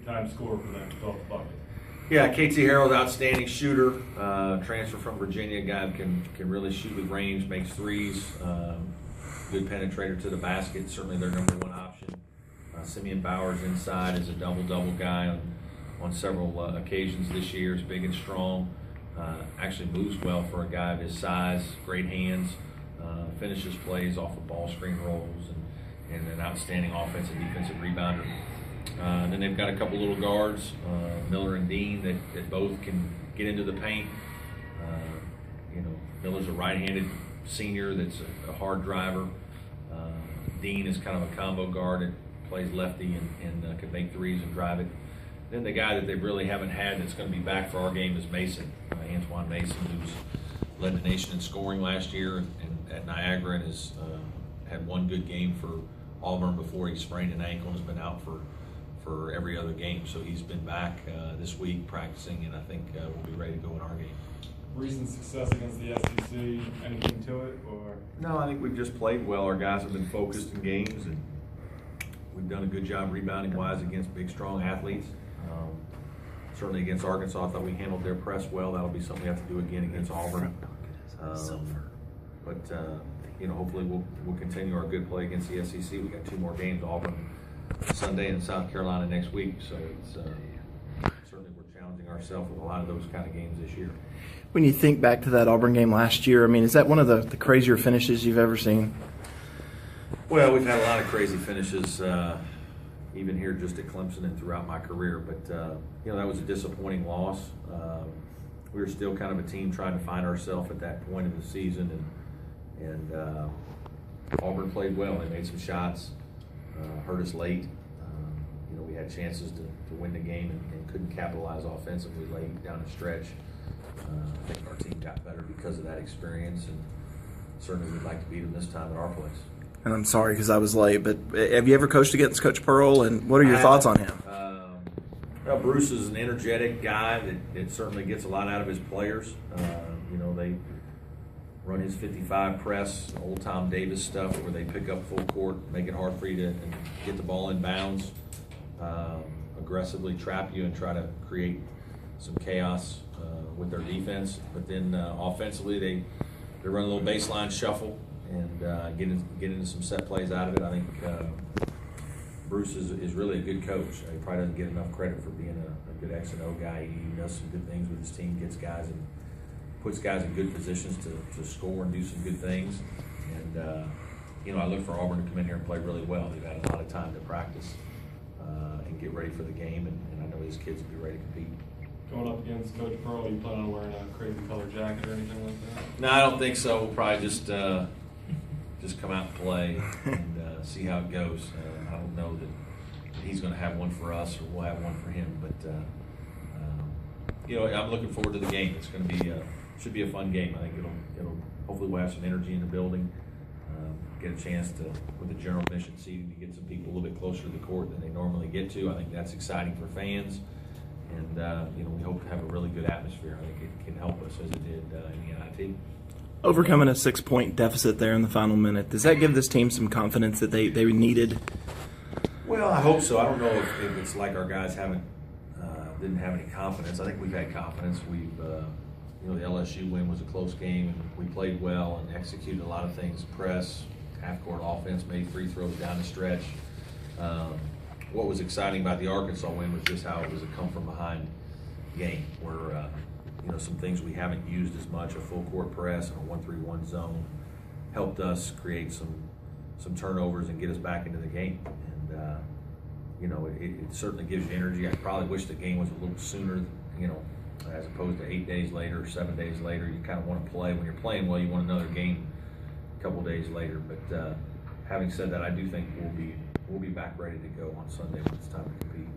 big-time scorer for them to fill up the bucket. Yeah, KT Harrell's outstanding shooter, transfer from Virginia, guy can really shoot with range, makes threes, good penetrator to the basket, certainly their number one option. Simeon Bowers inside is a double-double guy on several occasions this year, is big and strong, actually moves well for a guy of his size, great hands, finishes plays off of ball screen rolls, and an outstanding offensive defensive rebounder. And then they've got a couple little guards, Miller and Dean, that both can get into the paint. Miller's a right-handed senior that's a hard driver. Dean is kind of a combo guard that plays lefty and can make threes and drive it. Then the guy that they really haven't had that's going to be back for our game is Mason, Antoine Mason, who's led the nation in scoring last year and at Niagara and has had one good game for Auburn before he sprained an ankle and has been out for every other game. So he's been back this week practicing, and I think we'll be ready to go in our game. Recent success against the SEC, anything to it, or? No, I think we've just played well. Our guys have been focused in games, and we've done a good job rebounding-wise against big, strong athletes. Certainly against Arkansas, I thought we handled their press well. That'll be something we have to do again against Auburn. Hopefully we'll continue our good play against the SEC. We got 2 more games, Auburn Sunday and South Carolina next week. So it's certainly we're challenging ourselves with a lot of those kind of games this year. When you think back to that Auburn game last year, I mean, is that one of the crazier finishes you've ever seen? Well, we've had a lot of crazy finishes, even here just at Clemson and throughout my career. But, that was a disappointing loss. We were still kind of a team trying to find ourselves at that point of the season. And Auburn played well. They made some shots, hurt us late. We had chances to win the game and couldn't capitalize offensively late down the stretch. I think our team got better because of that experience, and certainly we'd like to beat them this time at our place. And I'm sorry because I was late, but have you ever coached against Coach Pearl, and what are your thoughts on him? Bruce is an energetic guy that certainly gets a lot out of his players. They run his 55 press, old Tom Davis stuff, where they pick up full court, make it hard for you to get the ball in bounds, aggressively trap you and try to create some chaos with their defense. But then offensively, they run a little baseline shuffle and get into some set plays out of it. I think Bruce is really a good coach. He probably doesn't get enough credit for being a good X and O guy. He does some good things with his team, gets guys and puts guys in good positions to score and do some good things. And I look for Auburn to come in here and play really well. They've had a lot of time to practice and get ready for the game, and I know these kids will be ready to compete. Going up against Coach Pearl, you plan on wearing a crazy colored jacket or anything like that? No, I don't think so. We'll probably just come out and play and see how it goes. I don't know that he's going to have one for us or we'll have one for him, but I'm looking forward to the game. It's going to be should be a fun game. I think it'll hopefully we'll have some energy in the building. Get a chance to, with the general admission seating, to get some people a little bit closer to the court than they normally get to. I think that's exciting for fans, and we hope to have a really good atmosphere. I think it can help us as it did in the NIT. Overcoming a 6-point deficit there in the final minute, does that give this team some confidence that they needed? Well, I hope so. I don't know if it's like our guys didn't have any confidence. I think we've had confidence. We've the LSU win was a close game, and we played well and executed a lot of things. Press, half-court offense, made free throws down the stretch. What was exciting about the Arkansas win was just how it was a come-from-behind game, where some things we haven't used as much, a full-court press and a 1-3-1 zone, helped us create some turnovers and get us back into the game. And it certainly gives you energy. I probably wish the game was a little sooner, as opposed to 8 days later or 7 days later. You kind of want to play. When you're playing well, you want another game a couple days later. But having said that, I do think we'll be back ready to go on Sunday when it's time to compete.